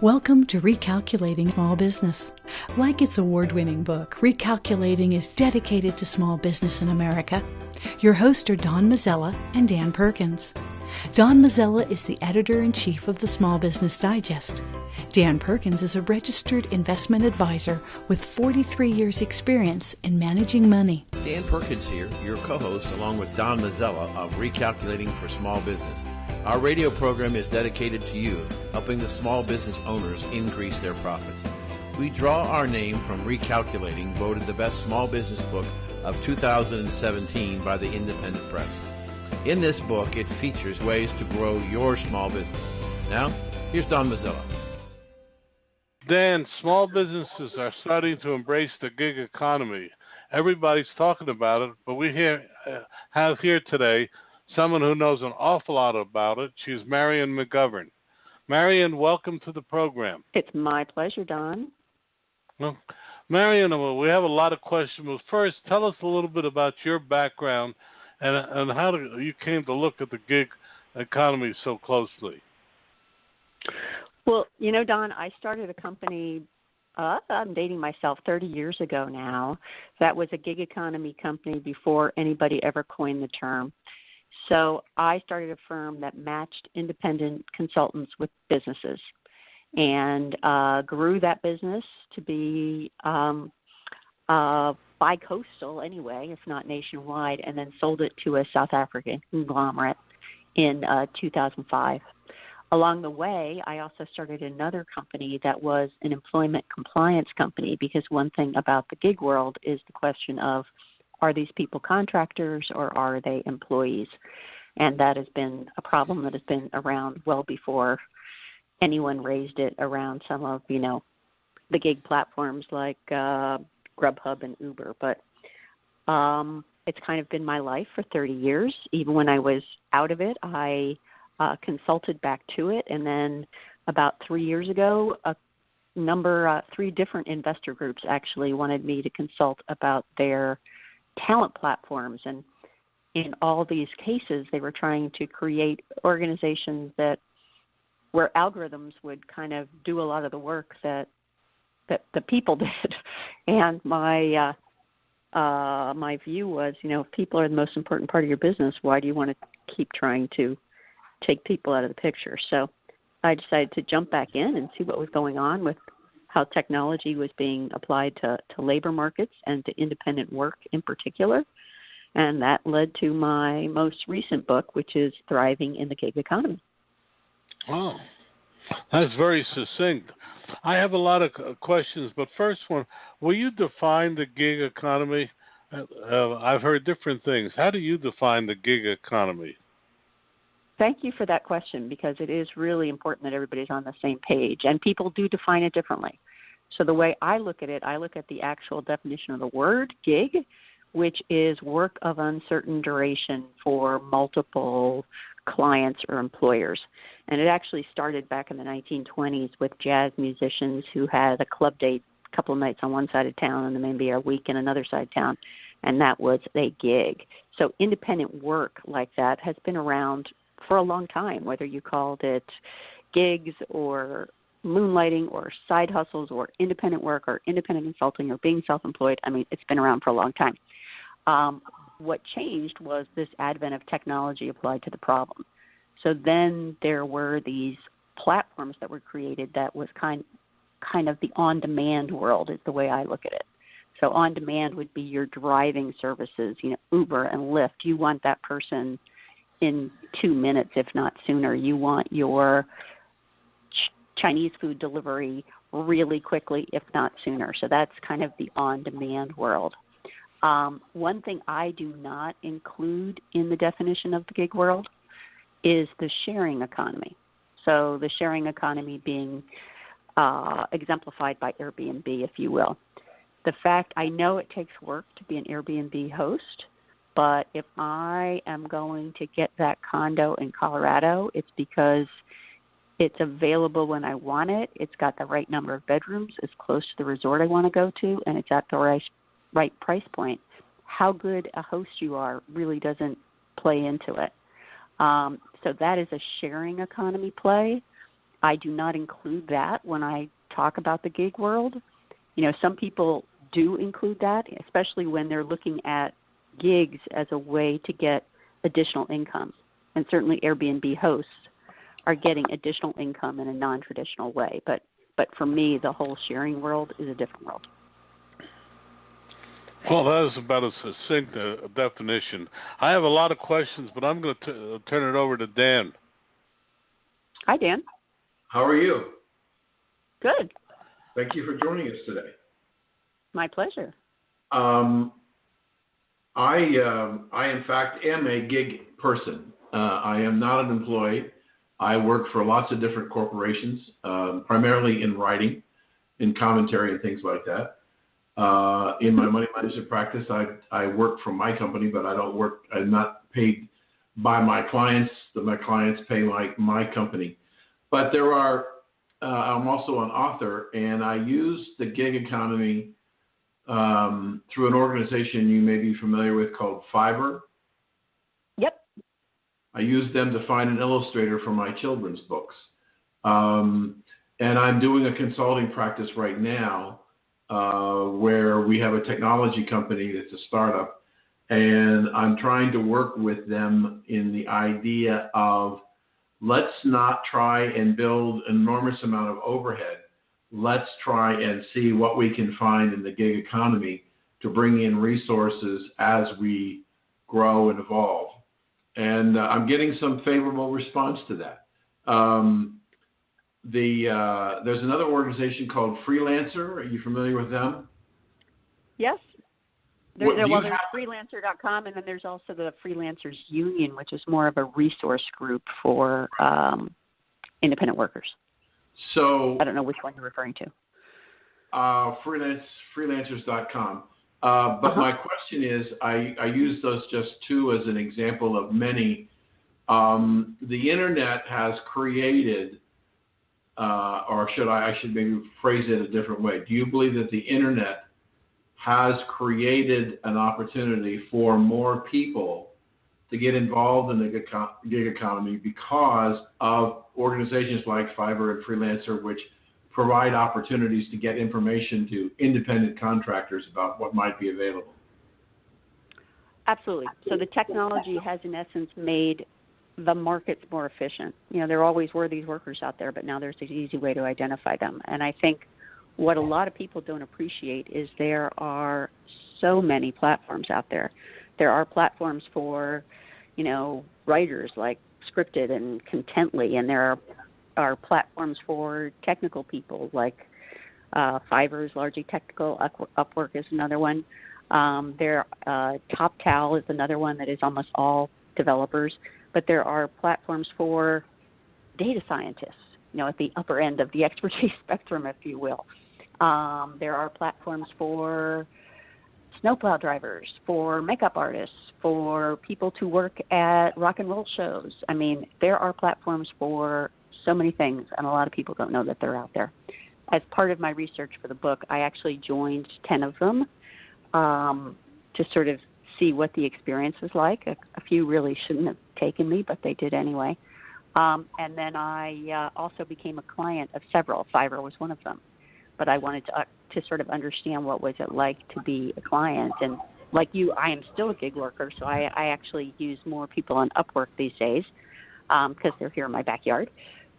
Welcome to Recalculating Small Business. Like its award-winning book, Recalculating is dedicated to small business in America. Your hosts are Don Mazzella and Dan Perkins. Don Mazzella is the editor-in-chief of the Small Business Digest. Dan Perkins is a registered investment advisor with 43 years' experience in managing money. Dan Perkins here, your co-host, along with Don Mazzella of Recalculating for Small Business. Our radio program is dedicated to you, helping the small business owners increase their profits. We draw our name from Recalculating, voted the best small business book of 2017 by the Independent Press. In this book, it features ways to grow your small business. Now, here's Don Mazzella. Dan, small businesses are starting to embrace the gig economy. Everybody's talking about it, but we have here today someone who knows an awful lot about it. She's Marion McGovern. Marion, welcome to the program. It's my pleasure, Don. Well, Marion, we have a lot of questions. But first, tell us a little bit about your background and how you came to look at the gig economy so closely. Well, you know, Don, I started a company, I'm dating myself, 30 years ago now. That was a gig economy company before anybody ever coined the term. So I started a firm that matched independent consultants with businesses and grew that business to be bi-coastal anyway, if not nationwide, and then sold it to a South African conglomerate in 2005. Along the way, I also started another company that was an employment compliance company, because one thing about the gig world is the question of, are these people contractors or are they employees? And that has been a problem that has been around well before anyone raised it around some of, the gig platforms like Grubhub and Uber. But it's kind of been my life for 30 years. Even when I was out of it, I consulted back to it. And then about 3 years ago, three different investor groups actually wanted me to consult about their talent platforms, and in all these cases they were trying to create organizations where algorithms would kind of do a lot of the work that the people did. And my view was, if people are the most important part of your business, why do you want to keep trying to take people out of the picture? So I decided to jump back in and see what was going on with how technology was being applied to labor markets and to independent work in particular. And that led to my most recent book, which is Thriving in the Gig Economy. Oh, that's very succinct. I have a lot of questions, but first one, will you define the gig economy? I've heard different things. How do you define the gig economy? Thank you for that question, because it is really important that everybody's on the same page, and people do define it differently. So the way I look at it, I look at the actual definition of the word gig, which is work of uncertain duration for multiple clients or employers. And it actually started back in the 1920s with jazz musicians who had a club date a couple of nights on one side of town and then maybe a week in another side of town, and that was a gig. So independent work like that has been around for a long time, whether you called it gigs or moonlighting or side hustles or independent work or independent consulting or being self-employed. I mean, it's been around for a long time. What changed was this advent of technology applied to the problem. So then there were these platforms that were created that was kind of the on-demand world is the way I look at it. So on-demand would be your driving services, Uber and Lyft. You want that person in 2 minutes, if not sooner. You want your Chinese food delivery really quickly, if not sooner. So that's kind of the on-demand world. One thing I do not include in the definition of the gig world is the sharing economy. So the sharing economy being exemplified by Airbnb, if you will. The fact, I know it takes work to be an Airbnb host, but if I am going to get that condo in Colorado, it's because it's available when I want it. It's got the right number of bedrooms. It's close to the resort I want to go to, and it's at the right price point. How good a host you are really doesn't play into it. So that is a sharing economy play. I do not include that when I talk about the gig world. Some people do include that, especially when they're looking at gigs as a way to get additional income. And certainly Airbnb hosts are getting additional income in a non-traditional way. But for me, the whole sharing world is a different world. Well, that is about a succinct definition. I have a lot of questions, but I'm going to turn it over to Dan. Hi, Dan. How are you? Good. Thank you for joining us today. My pleasure. I in fact, am a gig person. I am not an employee. I work for lots of different corporations, primarily in writing, in commentary and things like that. In my money management practice, I work for my company, but I'm not paid by my clients. My clients pay my company. But I'm also an author, and I use the gig economy through an organization you may be familiar with called Fiverr. Yep. I use them to find an illustrator for my children's books. And I'm doing a consulting practice right now where we have a technology company that's a startup, and I'm trying to work with them in the idea of let's not try and build an enormous amount of overhead. Let's try and see what we can find in the gig economy to bring in resources as we grow and evolve. And I'm getting some favorable response to that. There's another organization called Freelancer. Are you familiar with them? Yes. There's freelancer.com, and then there's also the Freelancers Union, which is more of a resource group for independent workers. So I don't know which one you're referring to. Freelancers.com. But my question is, I use those just two as an example of many. The internet has created, or I should maybe phrase it a different way. Do you believe that the internet has created an opportunity for more people to get involved in the gig economy because of organizations like Fiverr and Freelancer, which provide opportunities to get information to independent contractors about what might be available? Absolutely. So the technology has, in essence, made the markets more efficient. There always were these workers out there, but now there's an easy way to identify them. And I think what a lot of people don't appreciate is there are so many platforms out there. There are platforms for, writers like Scripted and Contently, and there are platforms for technical people like Fiverr is largely technical. Upwork is another one. TopTal is another one that is almost all developers. But there are platforms for data scientists, at the upper end of the expertise spectrum, if you will. There are platforms for snowplow drivers, for makeup artists, for people to work at rock and roll shows. I mean, there are platforms for so many things, and a lot of people don't know that they're out there. As part of my research for the book, I actually joined 10 of them to sort of see what the experience was like. A few really shouldn't have taken me, but they did anyway. And then I also became a client of several. Fiverr was one of them. But I wanted to sort of understand what was it like to be a client. And like you, I am still a gig worker, so I actually use more people on Upwork these days because they're here in my backyard.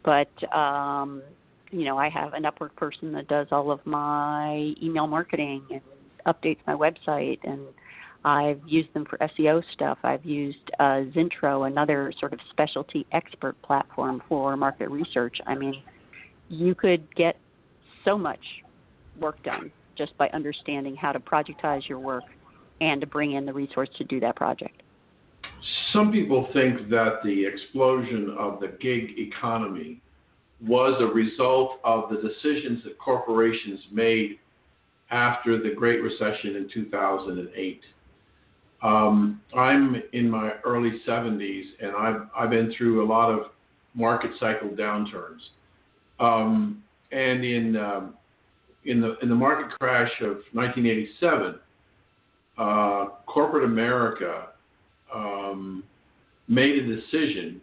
But, I have an Upwork person that does all of my email marketing and updates my website, and I've used them for SEO stuff. I've used Zintro, another sort of specialty expert platform for market research. I mean, you could get so much work done just by understanding how to projectize your work and to bring in the resource to do that project. Some people think that the explosion of the gig economy was a result of the decisions that corporations made after the Great Recession in 2008. I'm in my early 70s, and I've been through a lot of market cycle downturns. And in the market crash of 1987, corporate America made a decision,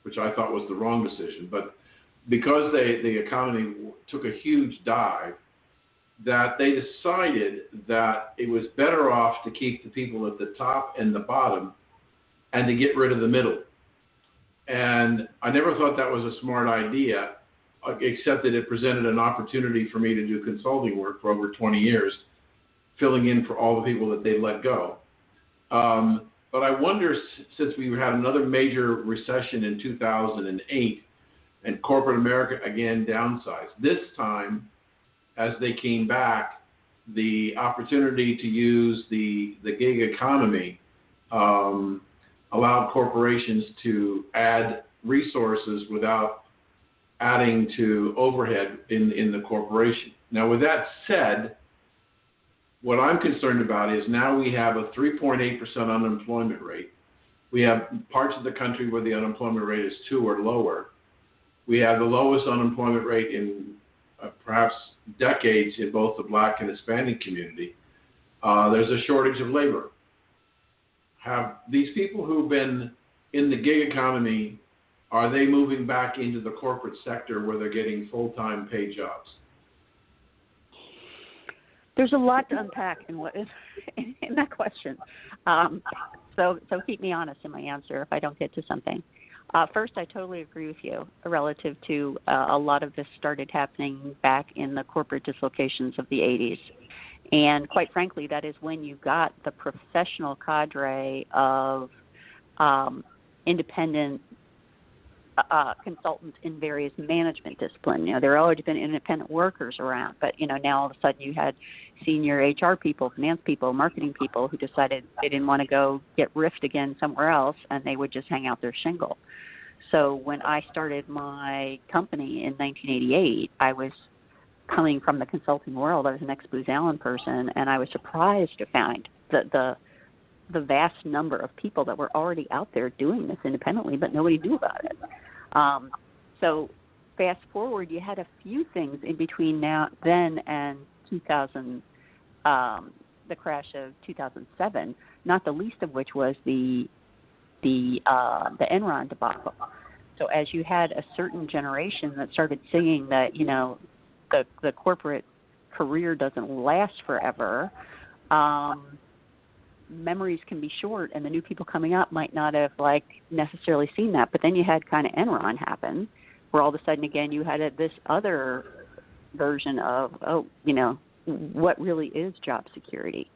which I thought was the wrong decision, but because the economy took a huge dive, that they decided that it was better off to keep the people at the top and the bottom and to get rid of the middle. And I never thought that was a smart idea, except that it presented an opportunity for me to do consulting work for over 20 years, filling in for all the people that they let go. But I wonder, since we had another major recession in 2008 and corporate America again downsized, this time as they came back, the opportunity to use the gig economy allowed corporations to add resources without adding to overhead in the corporation. Now, with that said, what I'm concerned about is now we have a 3.8% unemployment rate. We have parts of the country where the unemployment rate is 2 or lower. We have the lowest unemployment rate in perhaps decades in both the Black and Hispanic community. There's a shortage of labor. Have these people who've been in the gig economy, are they moving back into the corporate sector where they're getting full-time paid jobs? There's a lot to unpack in that question. So keep me honest in my answer if I don't get to something. First, I totally agree with you relative to a lot of this started happening back in the corporate dislocations of the 80s. And quite frankly, that is when you got the professional cadre of independent consultants in various management disciplines. You know, there have already been independent workers around, but, you know, now all of a sudden you had senior HR people, finance people, marketing people who decided they didn't want to go get riffed again somewhere else, and they would just hang out their shingle. So when I started my company in 1988, I was coming from the consulting world. I was an ex-Booz Allen person, and I was surprised to find the vast number of people that were already out there doing this independently, but nobody knew about it. So fast forward, you had a few things in between then and 2000, the crash of 2007, not the least of which was the Enron debacle. So as you had a certain generation that started singing that, you know, the corporate career doesn't last forever, memories can be short, and the new people coming up might not have necessarily seen that. But then you had kind of Enron happen, where all of a sudden again you had this other version of, what really is job security.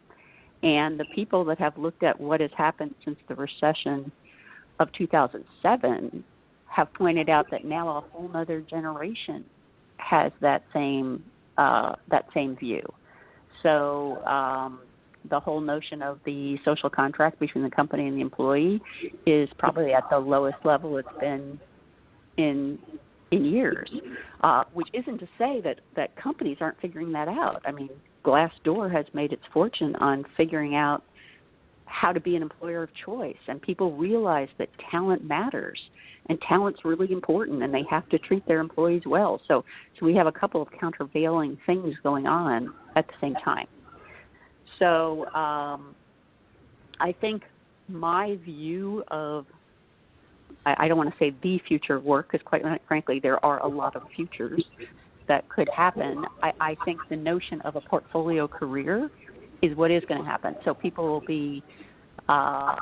And the people that have looked at what has happened since the recession of 2007 have pointed out that now a whole other generation has that same view. So the whole notion of the social contract between the company and the employee is probably at the lowest level it's been in years, which isn't to say that companies aren't figuring that out. I mean, Glassdoor has made its fortune on figuring out how to be an employer of choice, and people realize that talent matters, and talent's really important, and they have to treat their employees well. So we have a couple of countervailing things going on at the same time. So I think my view of, I don't want to say the future of work, because quite frankly there are a lot of futures that could happen. I think the notion of a portfolio career is what is going to happen. So people will be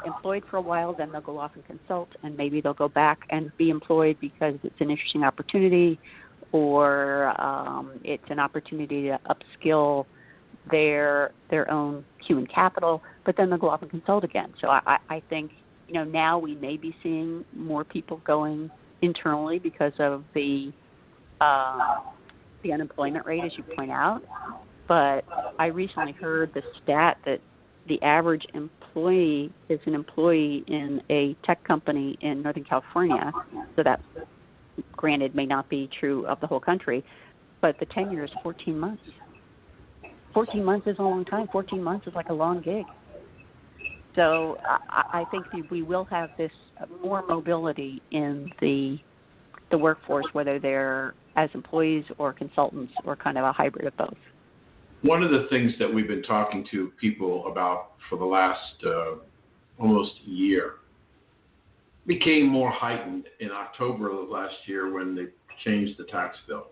employed for a while, then they'll go off and consult, and maybe they'll go back and be employed because it's an interesting opportunity, or it's an opportunity to upskill their own human capital, but then they'll go off and consult again. So I think, now we may be seeing more people going internally because of the unemployment rate, as you point out. But I recently heard the stat that the average employee is an employee in a tech company in Northern California. So that, granted, may not be true of the whole country, but the tenure is 14 months. 14 months is a long time. 14 months is like a long gig. So I think we will have this more mobility in the workforce, whether they're as employees or consultants or kind of a hybrid of both. One of the things that we've been talking to people about for the last almost year became more heightened in October of last year when the change the tax bill.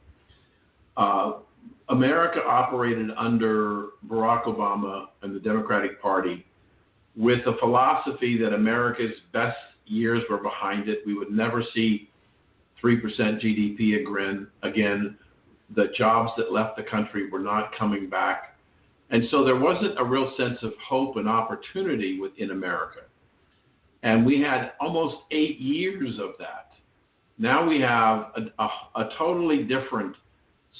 America operated under Barack Obama and the Democratic Party with a philosophy that America's best years were behind it. We would never see 3% GDP again. The jobs that left the country were not coming back. And so there wasn't a real sense of hope and opportunity within America. And we had almost 8 years of that. Now we have a totally different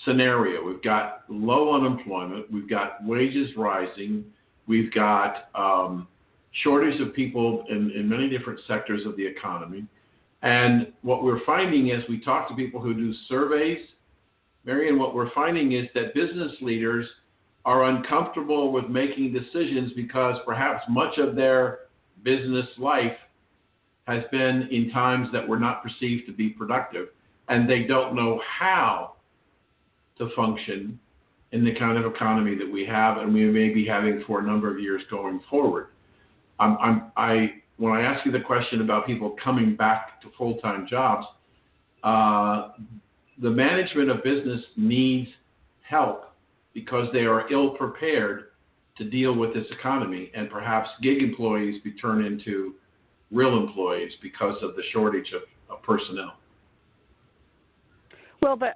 scenario. We've got low unemployment. We've got wages rising. We've got shortage of people in many different sectors of the economy. And what we're finding as we talk to people who do surveys, Marion, what we're finding is that business leaders are uncomfortable with making decisions because perhaps much of their business life has been in times that were not perceived to be productive, and they don't know how to function in the kind of economy that we have and we may be having for a number of years going forward. When I ask you the question about people coming back to full-time jobs, the management of business needs help because they are ill-prepared to deal with this economy, and perhaps gig employees be turned into real employees because of the shortage of personnel. Well, but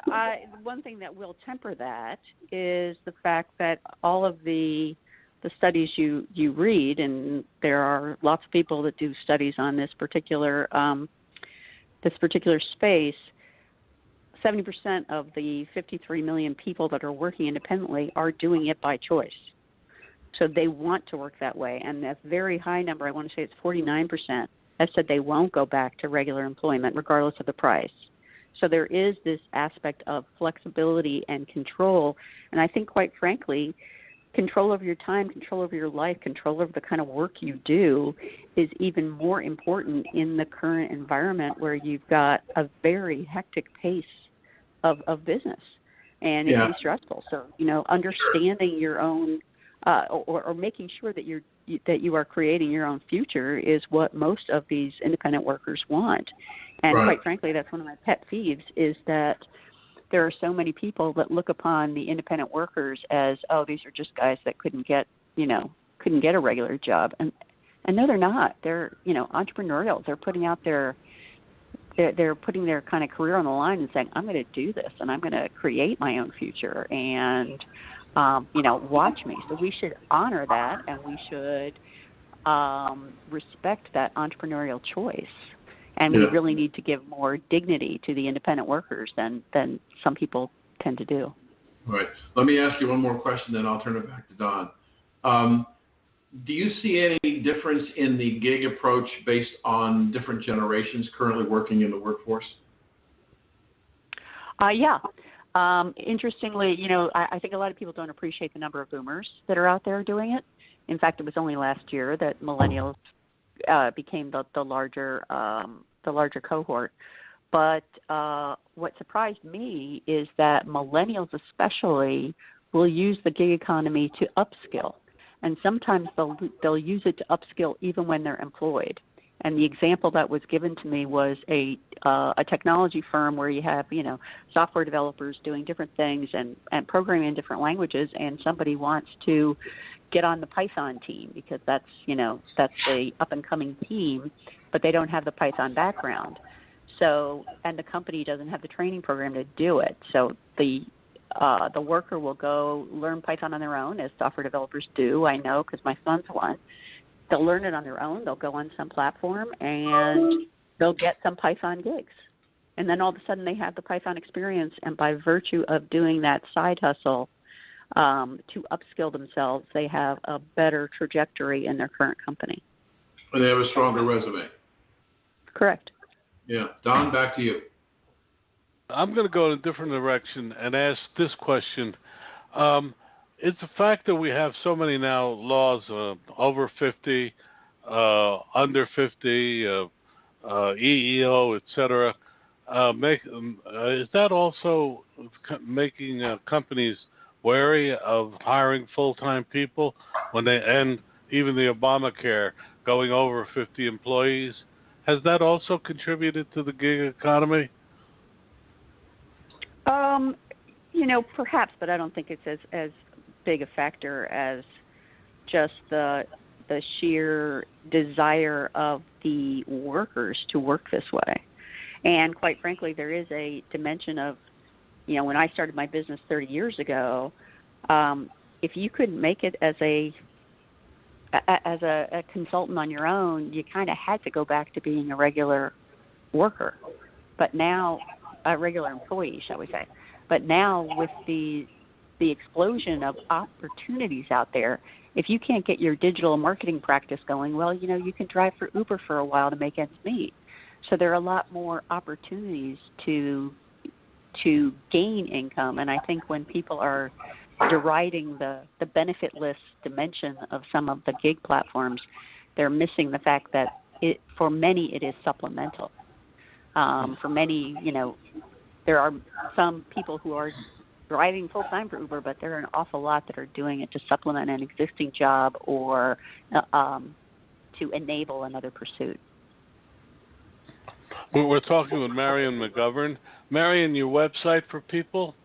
one thing that will temper that is the fact that all of the studies you read, and there are lots of people that do studies on this particular space, 70% of the 53 million people that are working independently are doing it by choice. So they want to work that way. And a very high number, I want to say it's 49%, have said they won't go back to regular employment regardless of the price. So there is this aspect of flexibility and control. And I think, quite frankly, control over your time, control over your life, control over the kind of work you do is even more important in the current environment where you've got a very hectic pace of business. And it can be stressful. So, understanding your own or making sure that you are creating your own future is what most of these independent workers want. And quite frankly, that's one of my pet peeves is that there are so many people that look upon the independent workers as, oh, these are just guys that couldn't get a regular job. And no, they're not. They're, entrepreneurial. They're putting out they're putting their kind of career on the line and saying, I'm going to do this and I'm going to create my own future and, watch me. So we should honor that and we should respect that entrepreneurial choice. And we really need to give more dignity to the independent workers than some people tend to do. All right. Let me ask you one more question, then I'll turn it back to Don. Do you see any difference in the gig approach based on different generations currently working in the workforce? Yeah. Interestingly, I think a lot of people don't appreciate the number of boomers that are out there doing it. In fact, it was only last year that millennials became the larger cohort. But what surprised me is that millennials especially will use the gig economy to upskill. And sometimes they'll use it to upskill even when they're employed. And the example that was given to me was a technology firm where you have, software developers doing different things and programming in different languages, and somebody wants to get on the Python team because that's the up-and-coming team, but they don't have the Python background. So, and the company doesn't have the training program to do it. So the worker will go learn Python on their own, as software developers do. I know because my son's one. They'll learn it on their own. They'll go on some platform and they'll get some Python gigs. And then all of a sudden they have the Python experience, and by virtue of doing that side hustle to upskill themselves, they have a better trajectory in their current company. And they have a stronger resume. Correct. Yeah. Don, back to you. I'm going to go in a different direction and ask this question. It's the fact that we have so many now laws over 50, under 50, EEO, etc. Is that also making companies wary of hiring full-time people when they end even the Obamacare going over 50 employees? Has that also contributed to the gig economy? Perhaps, but I don't think it's as big a factor as just the sheer desire of the workers to work this way. And quite frankly, there is a dimension of, when I started my business 30 years ago, if you couldn't make it as a consultant on your own, you kind of had to go back to being a regular worker. But now, a regular employee, shall we say. But now with the explosion of opportunities out there, if you can't get your digital marketing practice going, well, you can drive for Uber for a while to make ends meet. So there are a lot more opportunities to gain income. And I think when people are deriding the benefit-less dimension of some of the gig platforms, they're missing the fact that for many it is supplemental. For many, there are some people who are driving full-time for Uber, but there are an awful lot that are doing it to supplement an existing job or to enable another pursuit. We're talking with Marion McGovern. Marion, your website for people?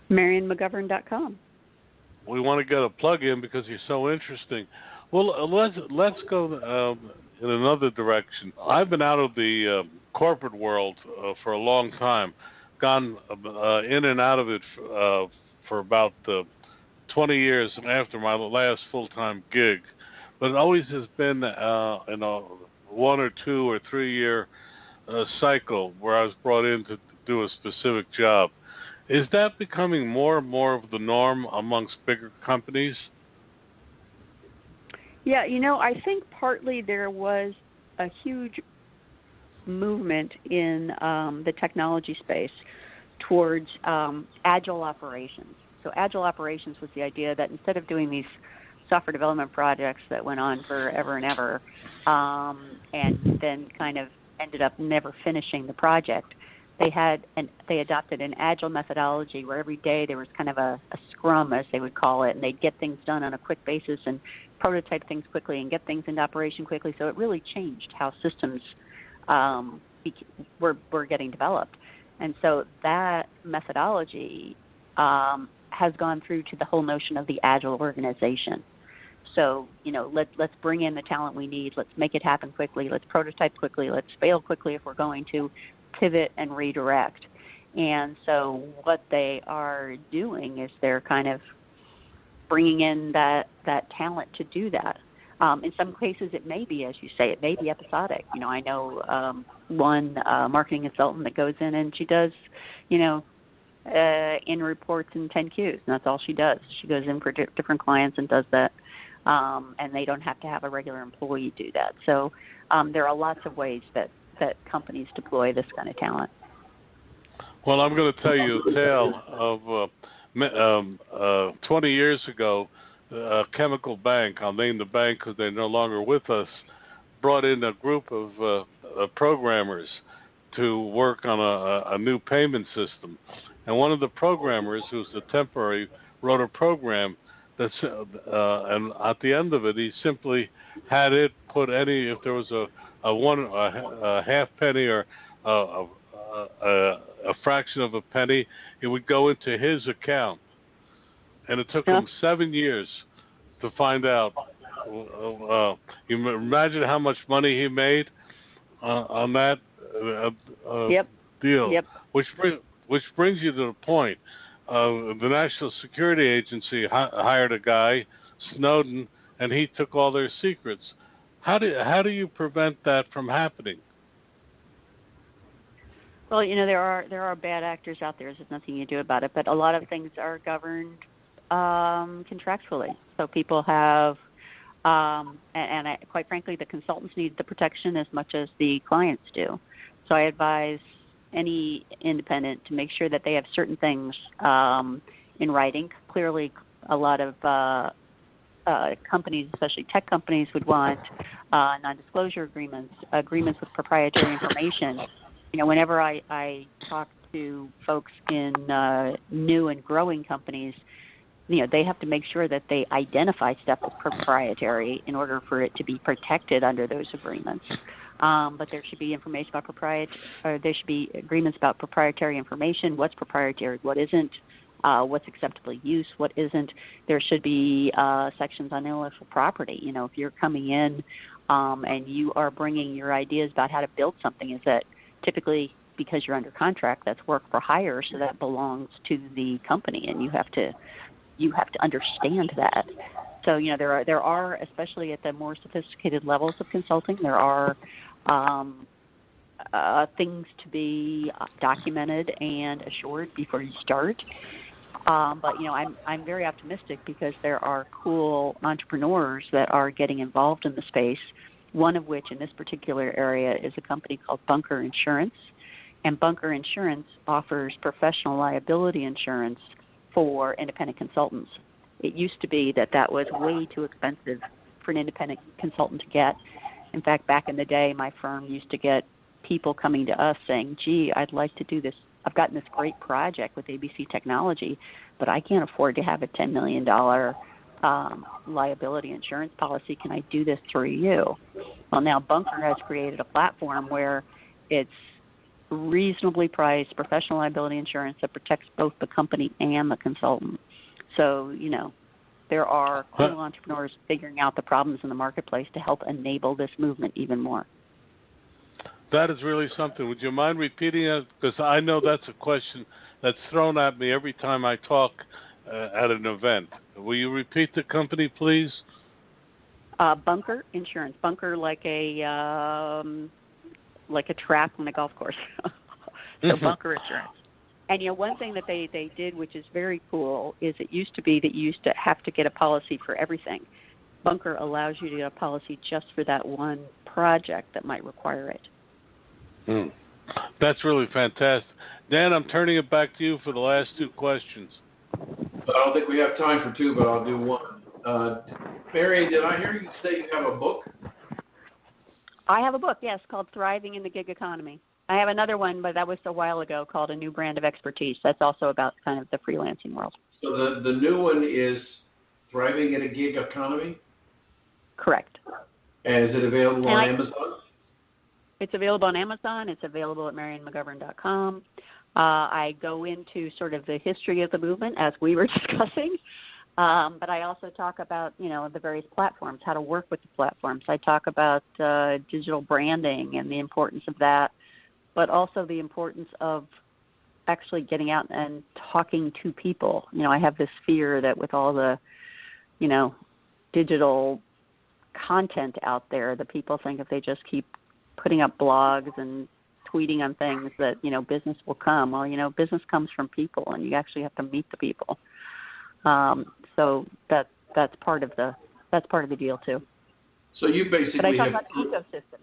MarionMcGovern.com. We want to get a plug in because you're so interesting. Well, let's go in another direction. I've been out of the corporate world for a long time, gone in and out of it for about 20 years after my last full-time gig, but it always has been in a 1 or 2 or 3 year cycle where I was brought in to do a specific job. Is that becoming more and more of the norm amongst bigger companies? Yeah, I think partly there was a huge movement in the technology space towards Agile Operations. So Agile Operations was the idea that instead of doing these software development projects that went on forever and ever and then kind of ended up never finishing the project, they adopted an Agile methodology where every day there was kind of a scrum, as they would call it, and they'd get things done on a quick basis and prototype things quickly and get things into operation quickly. So it really changed how systems were getting developed. And so that methodology has gone through to the whole notion of the Agile organization. So, let's bring in the talent we need. Let's make it happen quickly. Let's prototype quickly. Let's fail quickly if we're going to, pivot and redirect. And so what they are doing is they're kind of bringing in that talent to do that. In some cases, it may be, as you say, it may be episodic. I know one marketing consultant that goes in and she does, in reports and 10Qs, and that's all she does. She goes in for different clients and does that, and they don't have to have a regular employee do that. So there are lots of ways that companies deploy this kind of talent. Well, I'm going to tell you a tale of 20 years ago, a chemical bank, I'll name the bank because they're no longer with us, brought in a group of programmers to work on a new payment system. And one of the programmers, who's a temporary, wrote a program that's, and at the end of it, he simply had it put if there was a half penny or a fraction of a penny, it would go into his account. And it took him 7 years to find out. You imagine how much money he made on that deal. Yep. Which brings you to the point. The National Security Agency hired a guy, Snowden, and he took all their secrets. How do you prevent that from happening? Well, there are bad actors out there. There's nothing you do about it. But a lot of things are governed contractually. So people have, quite frankly, the consultants need the protection as much as the clients do. So I advise any independent to make sure that they have certain things in writing. Clearly, a lot of companies, especially tech companies, would want non-disclosure agreements with proprietary information. Whenever I talk to folks in new and growing companies, they have to make sure that they identify stuff as proprietary in order for it to be protected under those agreements. but there should be information about there should be agreements about proprietary information. What's proprietary? What isn't? What's acceptable use? What isn't? There should be sections on intellectual property. You know, if you're coming in and you are bringing your ideas about how to build something, is that typically because you're under contract, that's work for hire, so that belongs to the company, and you have to understand that. So, you know, there are, especially at the more sophisticated levels of consulting, there are things to be documented and assured before you start. But, you know, I'm very optimistic because there are cool entrepreneurs that are getting involved in the space, one of which in this particular area is a company called Bunker Insurance. And Bunker Insurance offers professional liability insurance for independent consultants. It used to be that was way too expensive for an independent consultant to get. In fact, back in the day, my firm used to get people coming to us saying, gee, I'd like to do this. I've gotten this great project with ABC Technology, but I can't afford to have a $10 million liability insurance policy. Can I do this through you? Well, now Bunker has created a platform where it's reasonably priced professional liability insurance that protects both the company and the consultant. So, you know, there are cool entrepreneurs figuring out the problems in the marketplace to help enable this movement even more. That is really something. Would you mind repeating it? Because I know that's a question that's thrown at me every time I talk at an event. Will you repeat the company, please? Bunker Insurance. Bunker like a track on a golf course. So Bunker Insurance. And, you know, one thing that they did, which is very cool, is it used to be that you used to have to get a policy for everything. Bunker allows you to get a policy just for that one project that might require it. That's really fantastic. Dan, I'm turning it back to you for the last two questions. I don't think we have time for two, but I'll do one. Marion, did I hear you say you have a book? I have a book, yes, called Thriving in the Gig Economy. I have another one, but that was a while ago, called A New Brand of Expertise. That's also about kind of the freelancing world. So the new one is Thriving in a Gig Economy? Correct. And is it available on Amazon? It's available on Amazon. It's available at marionmcgovern.com. I go into sort of the history of the movement, as we were discussing. But I also talk about, you know, the various platforms, how to work with the platforms. I talk about digital branding and the importance of that, but also the importance of actually getting out and talking to people. You know, I have this fear that with all the, you know, digital content out there, that people think if they just keep putting up blogs and tweeting on things that, you know, business will come. Well, you know, business comes from people, and you actually have to meet the people. So that's part of the deal too. So you basically but I talk about ecosystems.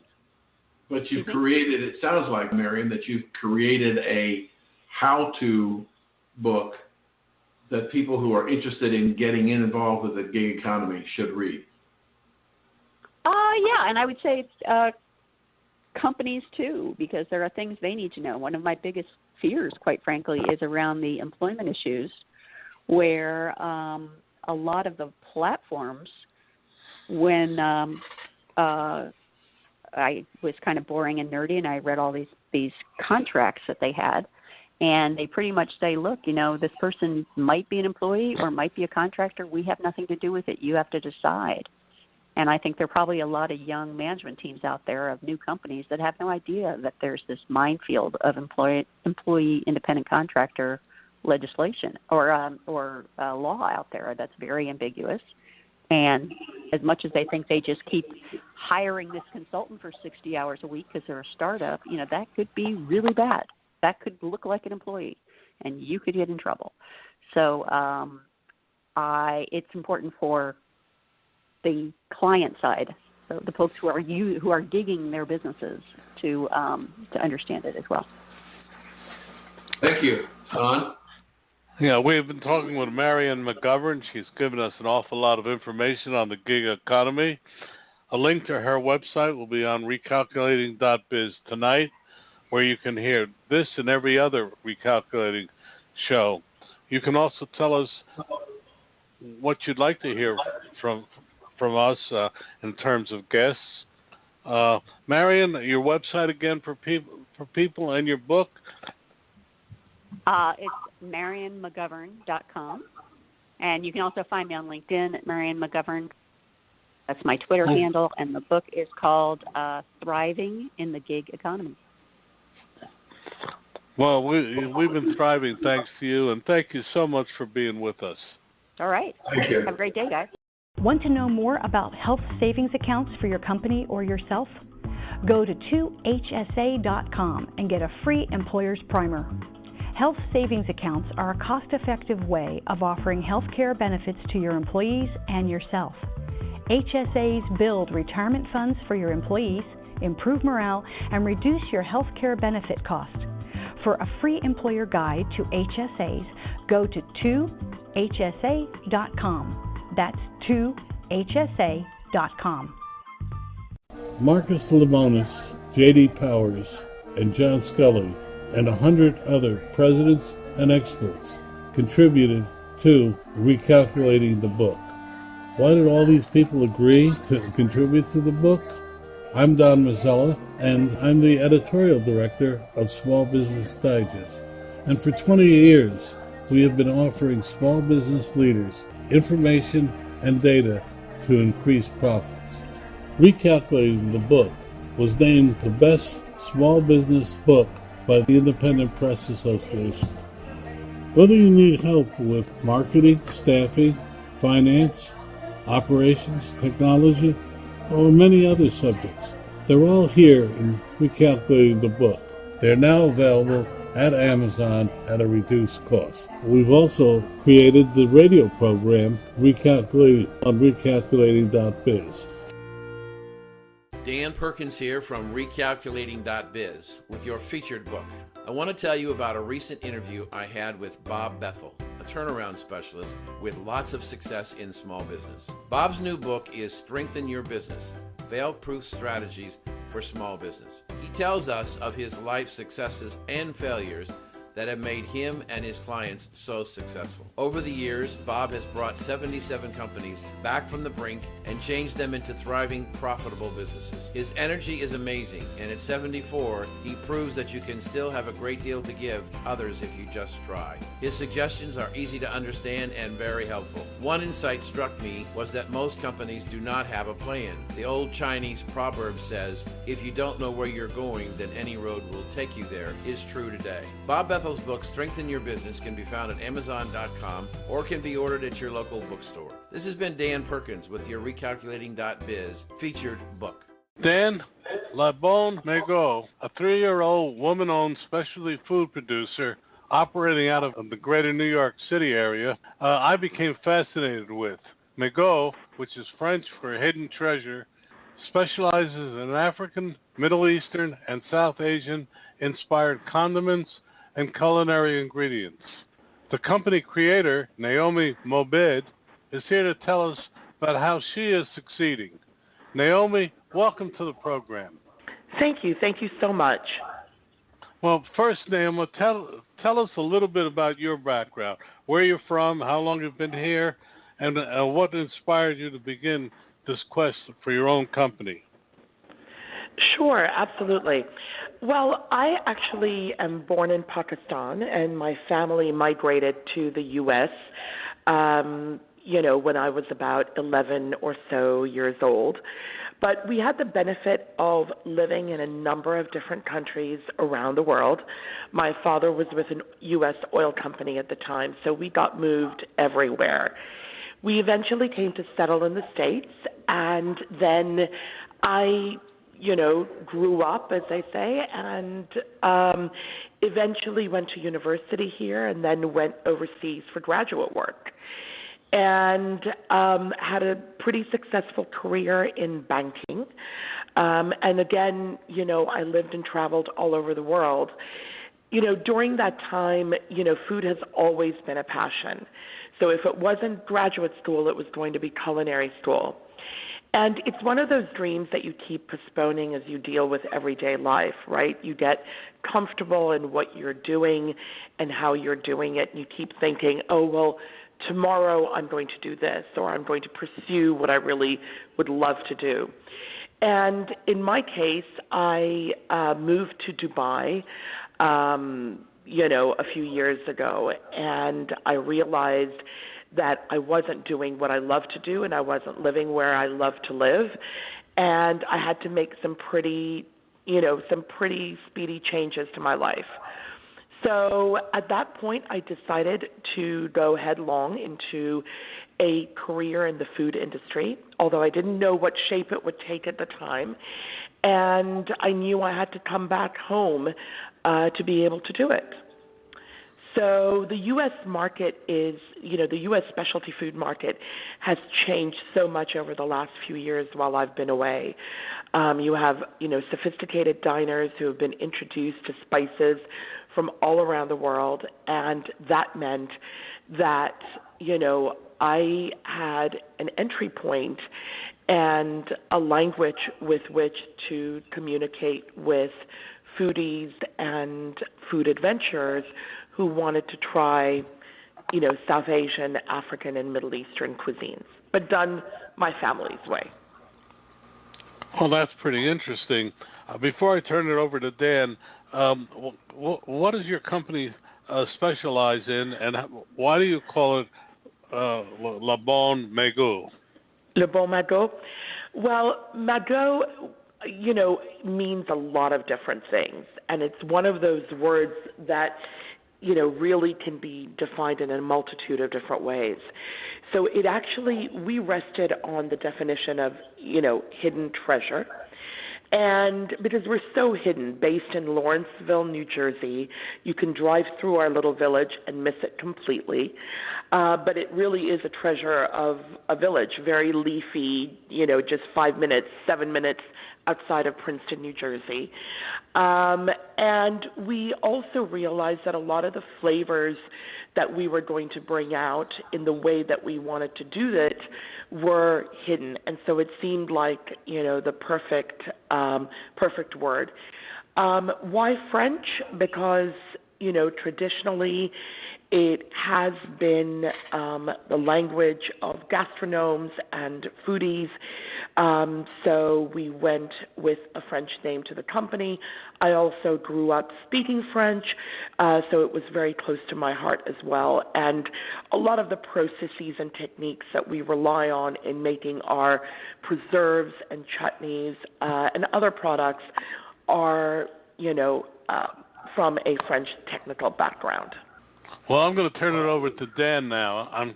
But you've created, it sounds like, Marion, that you've created a how-to book that people who are interested in getting involved with the gig economy should read. Yeah, and I would say companies too, because there are things they need to know. One of my biggest fears, quite frankly, is around the employment issues, where a lot of the platforms, when I was kind of boring and nerdy and I read all these contracts that they had, and they pretty much say, look, you know, this person might be an employee or might be a contractor. We have nothing to do with it. You have to decide. And I think there are probably a lot of young management teams out there of new companies that have no idea that there's this minefield of employee independent contractor legislation or law out there that's very ambiguous. And as much as they think they just keep hiring this consultant for 60 hours a week because they're a startup, you know, that could be really bad. That could look like an employee, and you could get in trouble. So it's important for the client side, so the folks who are gigging their businesses, to understand it as well. Thank you, Don. Yeah, we've been talking with Marion McGovern. She's given us an awful lot of information on the gig economy. A link to her website will be on recalculating.biz tonight, where you can hear this and every other Recalculating show. You can also tell us what you'd like to hear from us in terms of guests. Marion, your website again for people and your book? It's marionmcgovern.com. And you can also find me on LinkedIn at Marion McGovern. That's my Twitter handle. And the book is called Thriving in the Gig Economy. Well, we've been thriving thanks to you, and thank you so much for being with us. All right. Thank you. Have a great day, guys. Want to know more about health savings accounts for your company or yourself? Go to 2hsa.com and get a free employer's primer. Health savings accounts are a cost-effective way of offering health care benefits to your employees and yourself. HSAs build retirement funds for your employees, improve morale, and reduce your health care benefit cost. For a free employer guide to HSAs, go to 2hsa.com. That's 2hsa.com. Marcus Lemonis, J.D. Powers, and John Scully, and 100 other presidents and experts contributed to Recalculating the Book. Why did all these people agree to contribute to the book? I'm Don Mazzella, and I'm the editorial director of Small Business Digest. And for 20 years, we have been offering small business leaders information and data to increase profits. Recalculating the Book was named the best small business book by the Independent Press Association. Whether you need help with marketing, staffing, finance, operations, technology, or many other subjects, they're all here in Recalculating the Book. They're now available at Amazon at a reduced cost. We've also created the radio program Recalculating on recalculating.biz. Dan Perkins here from recalculating.biz with your featured book. I want to tell you about a recent interview I had with Bob Bethel, a turnaround specialist with lots of success in small business. Bob's new book is Strengthen Your Business, Fail-Proof Strategies for Small Business. He tells us of his life successes and failures that have made him and his clients so successful. Over the years, Bob has brought 77 companies back from the brink and changed them into thriving, profitable businesses. His energy is amazing, and at 74, he proves that you can still have a great deal to give others if you just try. His suggestions are easy to understand and very helpful. One insight struck me was that most companies do not have a plan. The old Chinese proverb says, if you don't know where you're going, then any road will take you there, is true today. Bob Bethel's book, Strengthen Your Business, can be found at Amazon.com or can be ordered at your local bookstore. This has been Dan Perkins with your Recalculating.biz featured book. Dan, Bon Magot, a 3-year-old woman-owned specialty food producer operating out of the greater New York City area, I became fascinated with. Magot, which is French for hidden treasure, specializes in African, Middle Eastern, and South Asian inspired condiments and culinary ingredients. The company creator, Naomi Mobed, is here to tell us about how she is succeeding. Naomi, welcome to the program. Thank you so much. Well, first, Naomi, tell us a little bit about your background, where you're from, how long you've been here, and what inspired you to begin this quest for your own company. Sure, absolutely. Well, I actually am born in Pakistan, and my family migrated to the U.S., when I was about 11 or so years old. But we had the benefit of living in a number of different countries around the world. My father was with a U.S. oil company at the time, so we got moved everywhere. We eventually came to settle in the States, and then I grew up, as they say, and eventually went to university here and then went overseas for graduate work. And had a pretty successful career in banking. And again, I lived and traveled all over the world. During that time, food has always been a passion. So if it wasn't graduate school, it was going to be culinary school. And it's one of those dreams that you keep postponing as you deal with everyday life, right? You get comfortable in what you're doing and how you're doing it, and you keep thinking, oh, well, tomorrow I'm going to do this, or I'm going to pursue what I really would love to do. And in my case, I moved to Dubai, a few years ago, and I realized that I wasn't doing what I love to do, and I wasn't living where I love to live, and I had to make some pretty speedy changes to my life. So at that point, I decided to go headlong into a career in the food industry, although I didn't know what shape it would take at the time. And I knew I had to come back home to be able to do it. So the U.S. market the U.S. specialty food market has changed so much over the last few years while I've been away. You have, sophisticated diners who have been introduced to spices from all around the world, and that meant that, I had an entry point and a language with which to communicate with foodies and food adventurers who wanted to try, South Asian, African, and Middle Eastern cuisines, but done my family's way. Well, that's pretty interesting. Before I turn it over to Dan, what does your company specialize in, and why do you call it Le Bon Magot? Le Bon Magot? Well, Magot, means a lot of different things, and it's one of those words that really can be defined in a multitude of different ways. So we rested on the definition of, hidden treasure. And because we're so hidden, based in Lawrenceville, New Jersey, you can drive through our little village and miss it completely. But it really is a treasure of a village, very leafy, just 7 minutes outside of Princeton, New Jersey. And we also realized that a lot of the flavors that we were going to bring out in the way that we wanted to do it were hidden. And so it seemed like, the perfect word. Why French? Because, traditionally it has been the language of gastronomes and foodies. So we went with a French name to the company. I also grew up speaking French, so it was very close to my heart as well. And a lot of the processes and techniques that we rely on in making our preserves and chutneys and other products are, from a French technical background. Well, I'm going to turn it over to Dan now. I'm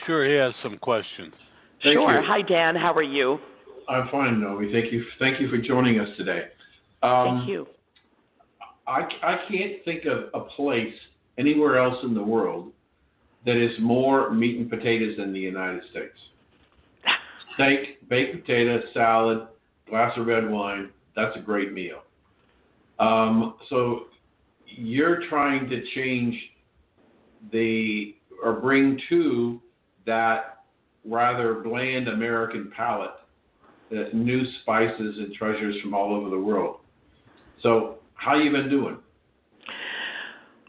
sure he has some questions. Sure. Hi, Dan. How are you? I'm fine, Naomi. Thank you for joining us today. Thank you. I can't think of a place anywhere else in the world that is more meat and potatoes than the United States. Steak, baked potato, salad, glass of red wine. That's a great meal. So you're trying to change bring to that rather bland American palate new spices and treasures from all over the world. So how you been doing?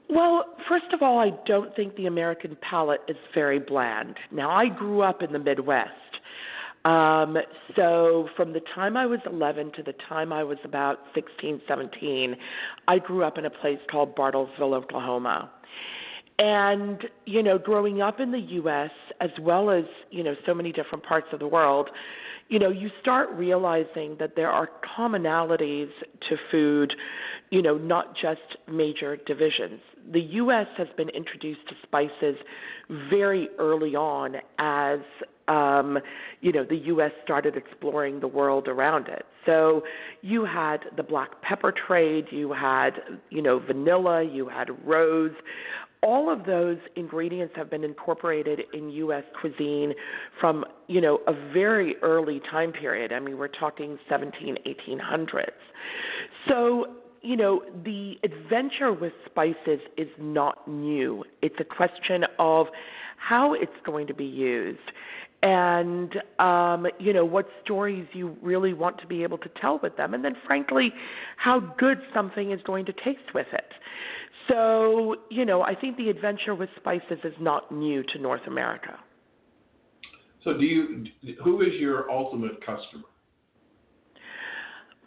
Well, first of all, I don't think the American palate is very bland. Now, I grew up in the Midwest. So from the time I was 11 to the time I was about 16, 17, I grew up in a place called Bartlesville, Oklahoma. And, growing up in the U.S., as well as, so many different parts of the world, you start realizing that there are commonalities to food, not just major divisions. The U.S. has been introduced to spices very early on as, the U.S. started exploring the world around it. So you had the black pepper trade, you had, vanilla, you had rose. All of those ingredients have been incorporated in U.S. cuisine from, a very early time period. I mean, we're talking 1800s. So, the adventure with spices is not new. It's a question of how it's going to be used and, what stories you really want to be able to tell with them. And then, frankly, how good something is going to taste with it. So, I think the adventure with spices is not new to North America. So who is your ultimate customer?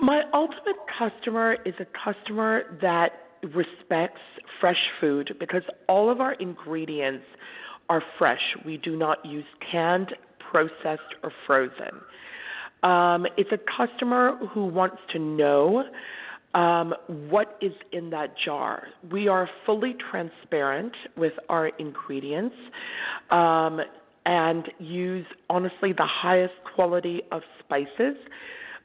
My ultimate customer is a customer that respects fresh food because all of our ingredients are fresh. We do not use canned, processed, or frozen. It's a customer who wants to know what is in that jar. We are fully transparent with our ingredients and use, honestly, the highest quality of spices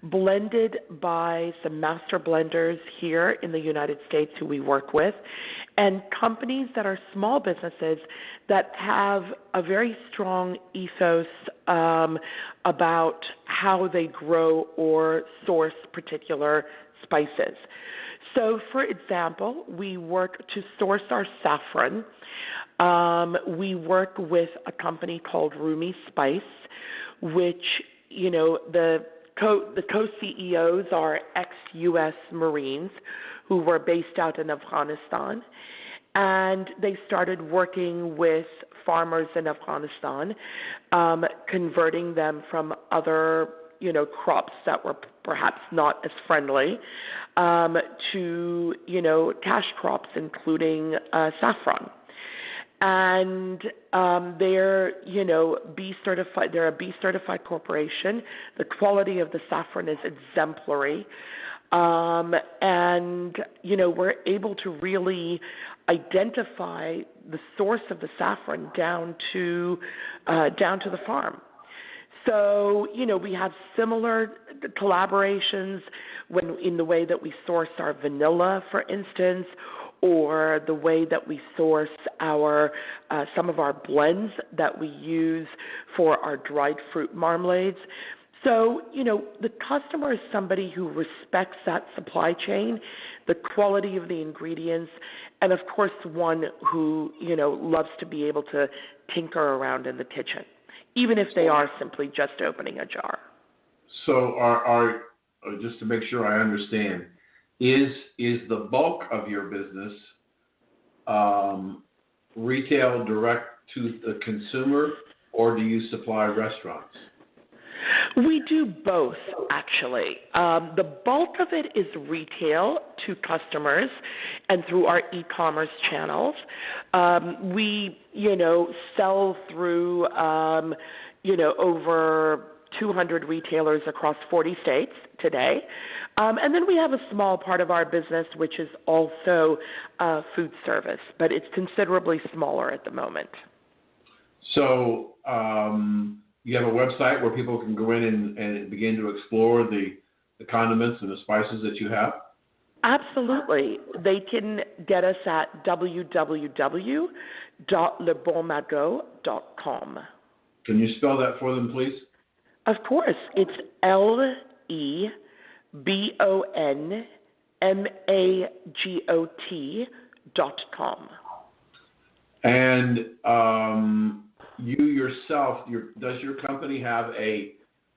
blended by some master blenders here in the United States who we work with, and companies that are small businesses that have a very strong ethos about how they grow or source particular spices. So, for example, we work to source our saffron. We work with a company called Rumi Spice, which, the co-CEOs are ex-U.S. Marines who were based out in Afghanistan, and they started working with farmers in Afghanistan, converting them from other, crops that were perhaps not as friendly to, cash crops, including saffron. And they're, B certified. They're a B certified corporation. The quality of the saffron is exemplary, and we're able to really identify the source of the saffron down to the farm. So, we have similar collaborations in the way that we source our vanilla, for instance, or the way that we source our some of our blends that we use for our dried fruit marmalades. So, the customer is somebody who respects that supply chain, the quality of the ingredients, and of course one who, loves to be able to tinker around in the kitchen, even if they are simply just opening a jar. So are just to make sure I understand, is the bulk of your business retail direct to the consumer, or do you supply restaurants? We do both, actually. The bulk of it is retail to customers and through our e-commerce channels. We, sell through, over 200 retailers across 40 states today. And then we have a small part of our business, which is also food service, but it's considerably smaller at the moment. So you have a website where people can go in and begin to explore the condiments and the spices that you have? Absolutely. They can get us at www.lebonmagot.com. Can you spell that for them, please? Of course. It's LEBONMAGOT.com. And you yourself, does your company have a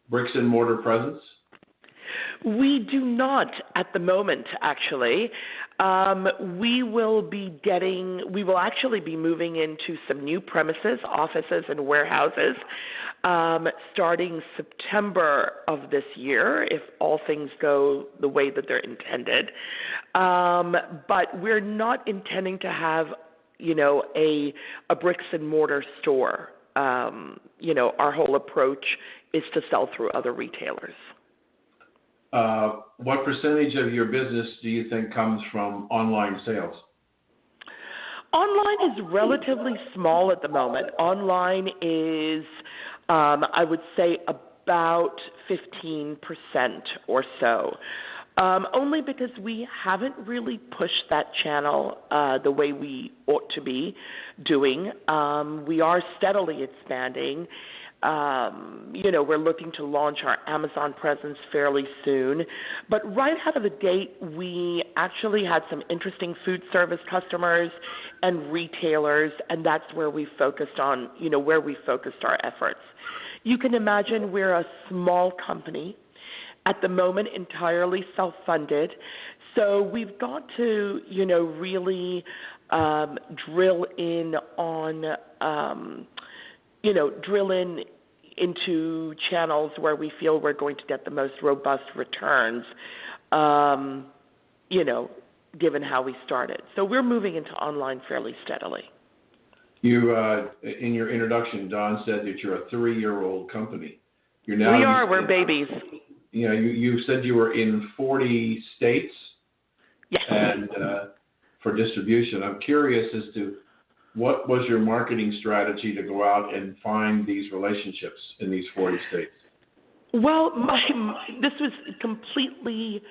bricks-and-mortar presence? We do not at the moment, actually. We will actually be moving into some new premises, offices, and warehouses starting September of this year, if all things go the way that they're intended. But we're not intending to have, a bricks-and-mortar store. Our whole approach is to sell through other retailers. What percentage of your business do you think comes from online sales? Online is relatively small at the moment. Online is, I would say, about 15% or so. Only because we haven't really pushed that channel the way we ought to be doing. We are steadily expanding. We're looking to launch our Amazon presence fairly soon. But right out of the gate, we actually had some interesting food service customers and retailers, and that's where we focused on, where we focused our efforts. You can imagine we're a small company, at the moment entirely self-funded, so we've got to, really drill in into channels where we feel we're going to get the most robust returns, given how we started. So we're moving into online fairly steadily. You, in your introduction, Don said that you're a 3-year-old company. We're babies. You said you were in 40 states. Yes. And for distribution. I'm curious as to what was your marketing strategy to go out and find these relationships in these 40 states? Well, this was completely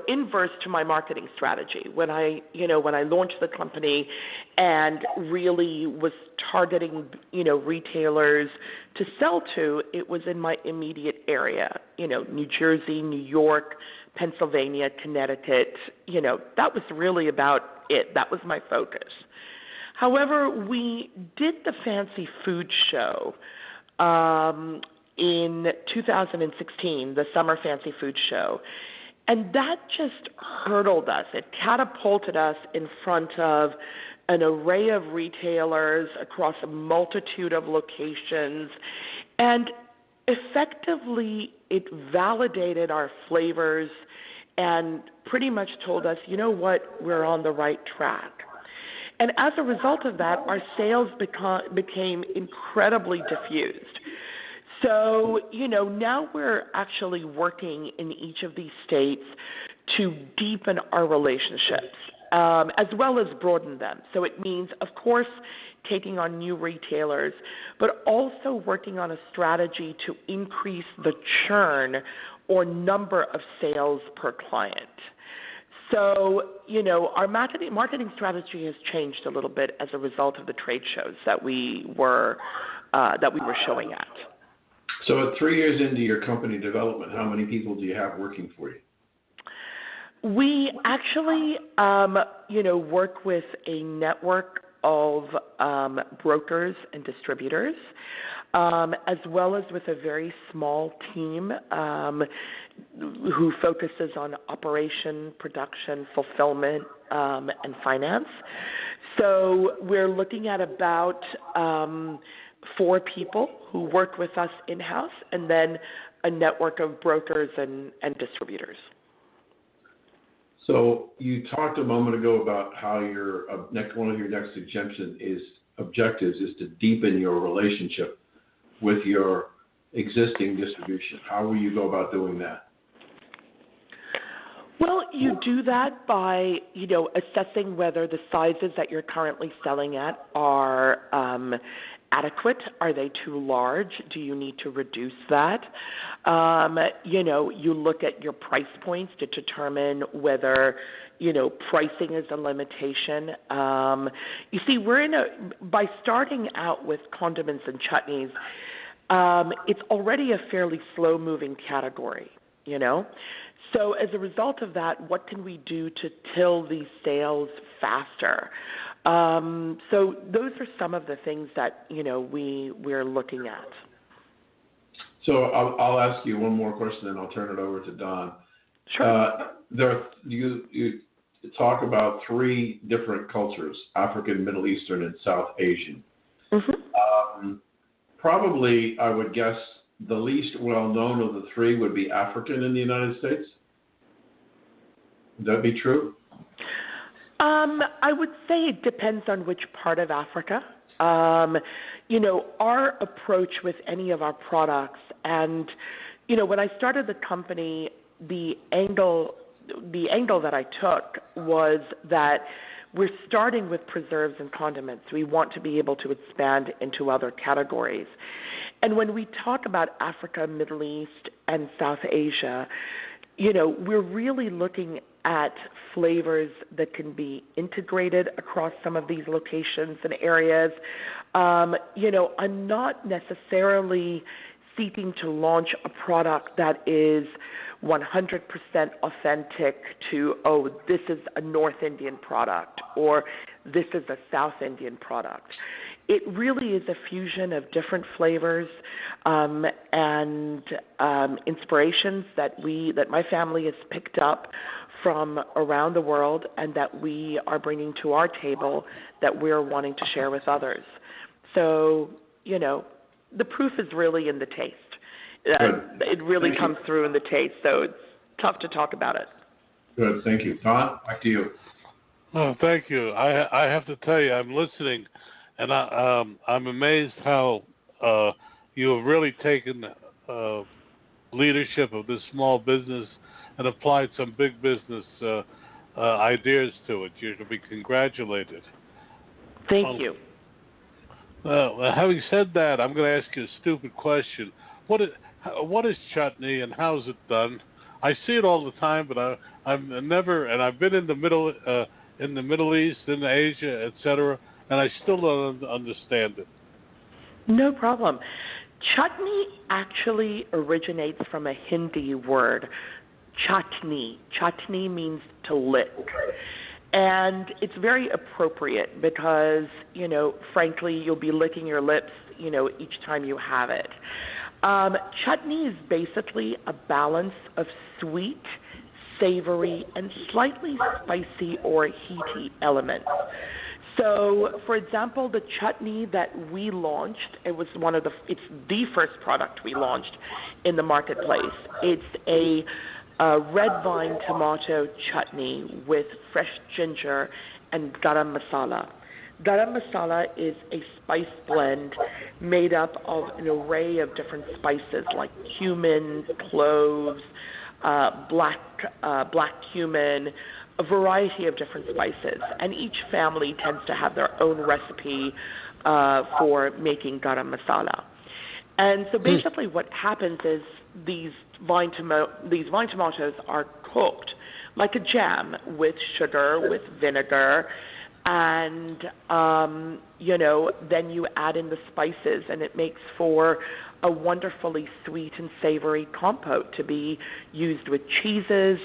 inverse to my marketing strategy. When I launched the company and really was targeting, retailers to sell to, it was in my immediate area, New Jersey, New York, Pennsylvania, Connecticut. That was really about it. That was my focus. However, we did the Fancy Food Show in 2016, the Summer Fancy Food Show. And that just hurdled us. It catapulted us in front of an array of retailers across a multitude of locations. And effectively, it validated our flavors and pretty much told us, you know what, we're on the right track. And as a result of that, our sales became incredibly diffused. So, now we're actually working in each of these states to deepen our relationships, as well as broaden them. So it means, of course, taking on new retailers, but also working on a strategy to increase the churn or number of sales per client. So, our marketing strategy has changed a little bit as a result of the trade shows that we were showing at. So at 3 years into your company development, how many people do you have working for you? We actually, work with a network of brokers and distributors, as well as with a very small team who focuses on operation, production, fulfillment, and finance. So we're looking at about 4 people who work with us in-house, and then a network of brokers and distributors. So you talked a moment ago about how one of your next objectives is to deepen your relationship with your existing distribution. How will you go about doing that? Well, you do that by, assessing whether the sizes that you're currently selling at are adequate. Are they too large? Do you need to reduce that? You look at your price points to determine whether, pricing is a limitation. You see, by starting out with condiments and chutneys, it's already a fairly slow-moving category, So as a result of that, what can we do to till these sales faster? So those are some of the things that, we're looking at. So I'll ask you one more question, then I'll turn it over to Don. Sure. You talk about 3 different cultures: African, Middle Eastern, and South Asian. Mm-hmm. Probably, I would guess, the least well-known of the 3 would be African in the United States. Would that be true? I would say it depends on which part of Africa. Our approach with any of our products, and, when I started the company, the angle that I took was that we're starting with preserves and condiments. We want to be able to expand into other categories. And when we talk about Africa, Middle East, and South Asia, we're really looking at flavors that can be integrated across some of these locations and areas. I'm not necessarily seeking to launch a product that is 100% authentic to, this is a North Indian product or this is a South Indian product. It really is a fusion of different flavors and inspirations that my family has picked up from around the world and that we are bringing to our table that we're wanting to share with others. So, the proof is really in the taste. It really comes through in the taste, so it's tough to talk about it. Good, thank you. Don, back to you. Oh, thank you. I have to tell you, I'm listening, and I'm amazed how you have really taken leadership of this small business and applied some big business ideas to it. You're to be congratulated. Thank you. Having said that, I'm going to ask you a stupid question. What is chutney and how is it done? I see it all the time, but I've never, and I've been in the Middle East, in Asia, etc., and I still don't understand it. No problem. Chutney actually originates from a Hindi word, chutney. Chutney means to lick. And it's very appropriate because, frankly, you'll be licking your lips, each time you have it. Chutney is basically a balance of sweet, savory, and slightly spicy or heaty elements. So, for example, the chutney that we launched, it's the first product we launched in the marketplace. It's a red vine tomato chutney with fresh ginger and garam masala. Garam masala is a spice blend made up of an array of different spices like cumin, cloves, black cumin, a variety of different spices. And each family tends to have their own recipe for making garam masala. And so basically what happens is these vine tomatoes are cooked like a jam with sugar, with vinegar, and then you add in the spices, and it makes for a wonderfully sweet and savory compote to be used with cheeses,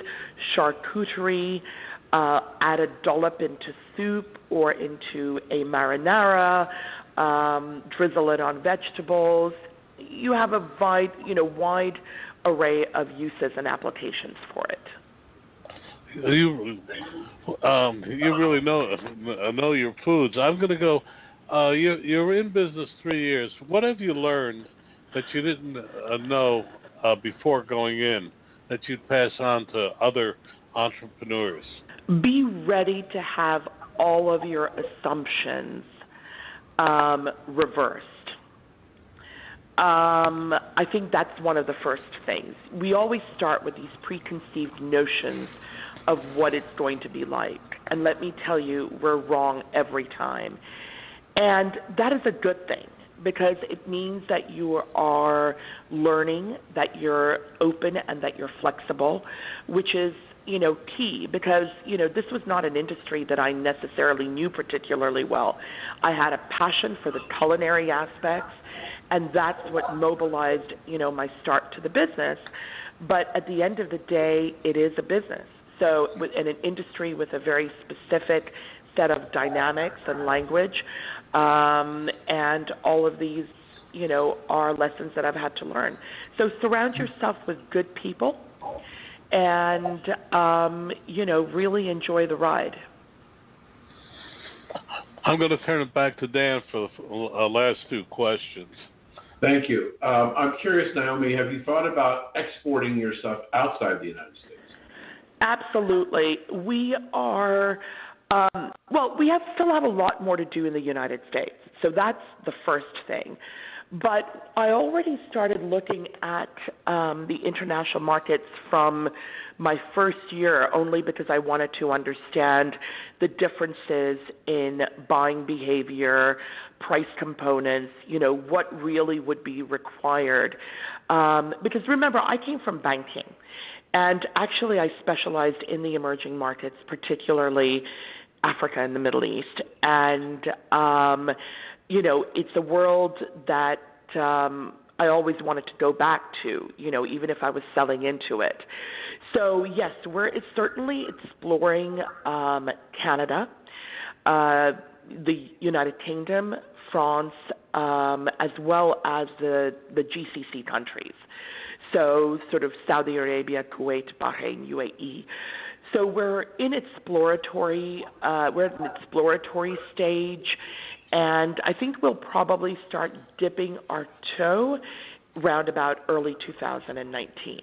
charcuterie, add a dollop into soup or into a marinara, drizzle it on vegetables. You have a wide array of uses and applications for it. You really know your foods. I'm going to go. You're in business 3 years. What have you learned that you didn't know before going in that you'd pass on to other entrepreneurs? Be ready to have all of your assumptions reversed. I think that's one of the first things. We always start with these preconceived notions of what it's going to be like. And let me tell you, we're wrong every time. And that is a good thing because it means that you are learning, that you're open, and that you're flexible, which is, key because, this was not an industry that I necessarily knew particularly well. I had a passion for the culinary aspects, and that's what mobilized, my start to the business. But at the end of the day, it is a business. So in an industry with a very specific set of dynamics and language, and all of these, are lessons that I've had to learn. So surround yourself with good people and, really enjoy the ride. I'm going to turn it back to Dan for the last two questions. Thank you. I'm curious, Naomi, have you thought about exporting your stuff outside the United States? Absolutely. We are, still have a lot more to do in the United States. So that's the first thing. But I already started looking at the international markets from my first year only because I wanted to understand the differences in buying behavior, price components, what really would be required. Because remember, I came from banking. And actually, I specialized in the emerging markets, particularly Africa and the Middle East. And, it's a world that I always wanted to go back to, even if I was selling into it. So, yes, we're certainly exploring Canada, the United Kingdom, France, as well as the GCC countries. So sort of Saudi Arabia, Kuwait, Bahrain, UAE. So we're in exploratory stage, And I think we'll probably start dipping our toe round about early 2019.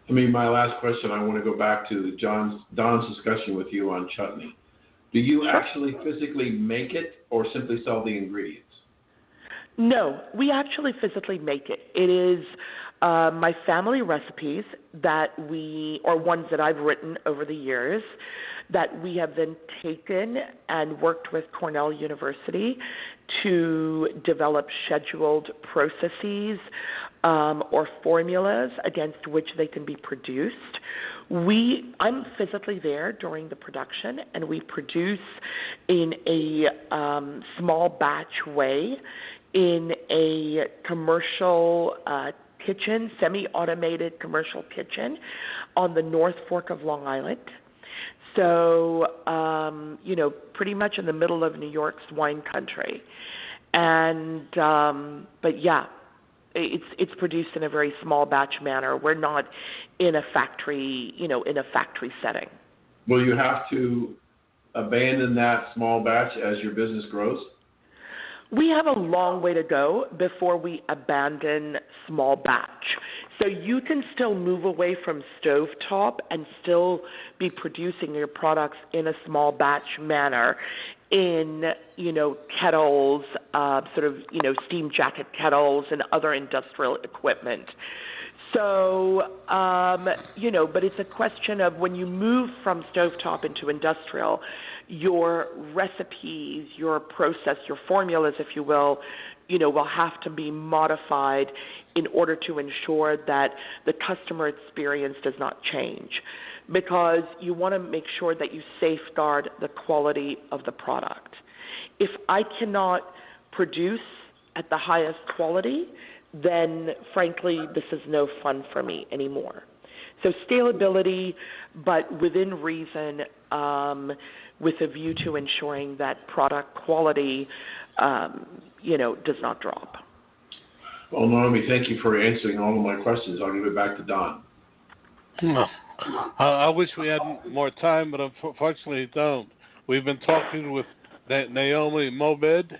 I mean, my last question, I want to go back to Don's discussion with you on chutney. Do you actually physically make it or simply sell the ingredients? No, we actually physically make it. It is my family recipes or ones that I've written over the years, that we have then taken and worked with Cornell University to develop scheduled processes or formulas against which they can be produced. I'm physically there during the production, and we produce in a small batch way in a commercial kitchen, semi-automated commercial kitchen on the North Fork of Long Island. So, pretty much in the middle of New York's wine country. And, but yeah, it's produced in a very small batch manner. We're not in a factory, setting. Will you have to abandon that small batch as your business grows? We have a long way to go before we abandon small batch. So you can still move away from stovetop and still be producing your products in a small batch manner in, kettles, steam jacket kettles and other industrial equipment. So, but it's a question of when you move from stovetop into industrial, your recipes, your process, your formulas, if you will have to be modified in order to ensure that the customer experience does not change, because you want to make sure that you safeguard the quality of the product. If I cannot produce at the highest quality, then frankly, this is no fun for me anymore. So scalability, but within reason, with a view to ensuring that product quality, does not drop. Well, Naomi, thank you for answering all of my questions. I'll give it back to Don. I wish we had more time, but unfortunately don't. We've been talking with Naomi Mobed.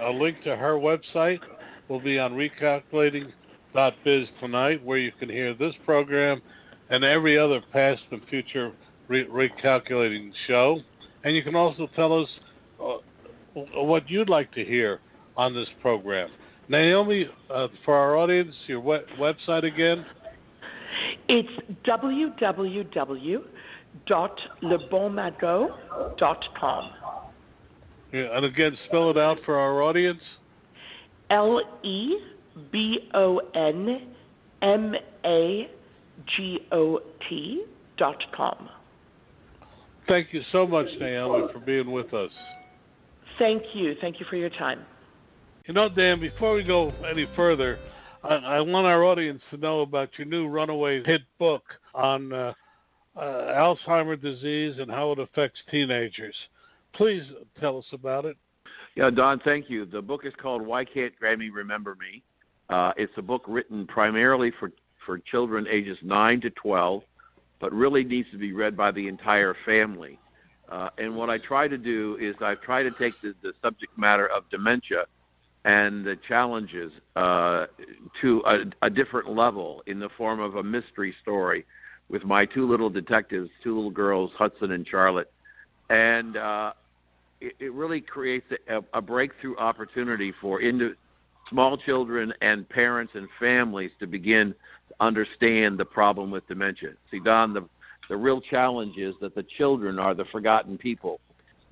A link to her website will be on recalculating.biz tonight, where you can hear this program and every other past and future recalculating show. And you can also tell us what you'd like to hear on this program. Naomi, for our audience, your website again? It's www.lebonmagot.com. Yeah, and again, spell it out for our audience. LEBONMAGOT.com. Thank you so much, Naomi, for being with us. Thank you. Thank you for your time. Dan, before we go any further, I want our audience to know about your new runaway hit book on Alzheimer's disease and how it affects teenagers. Please tell us about it. Yeah, Don, thank you. The book is called Why Can't Grammy Remember Me? It's a book written primarily for children ages 9 to 12, but really needs to be read by the entire family. And what I try to do is I try to take the subject matter of dementia and the challenges to a different level in the form of a mystery story with my two little detectives, two little girls, Hudson and Charlotte. And it really creates a breakthrough opportunity for small children and parents and families to begin to understand the problem with dementia. See, Don, the real challenge is that the children are the forgotten people.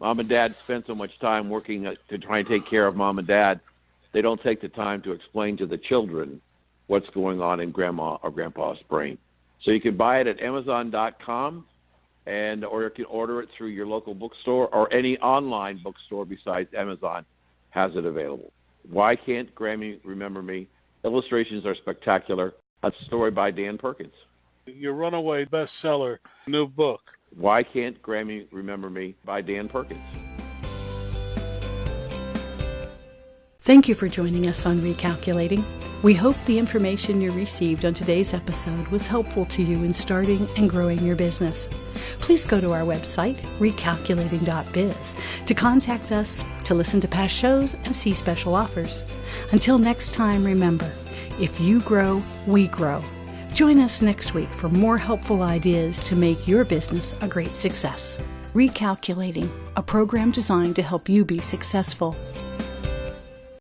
Mom and Dad spend so much time working to try and take care of Mom and Dad, they don't take the time to explain to the children what's going on in Grandma or Grandpa's brain. So you can buy it at Amazon.com, or you can order it through your local bookstore, or any online bookstore besides Amazon has it available. Why Can't Grammy Remember Me? Illustrations are spectacular. A story by Dan Perkins. Your runaway bestseller, new book. Why Can't Grammy Remember Me? By Dan Perkins. Thank you for joining us on Recalculating. We hope the information you received on today's episode was helpful to you in starting and growing your business. Please go to our website, recalculating.biz, to contact us, to listen to past shows, and see special offers. Until next time, remember, if you grow, we grow. Join us next week for more helpful ideas to make your business a great success. Recalculating, a program designed to help you be successful.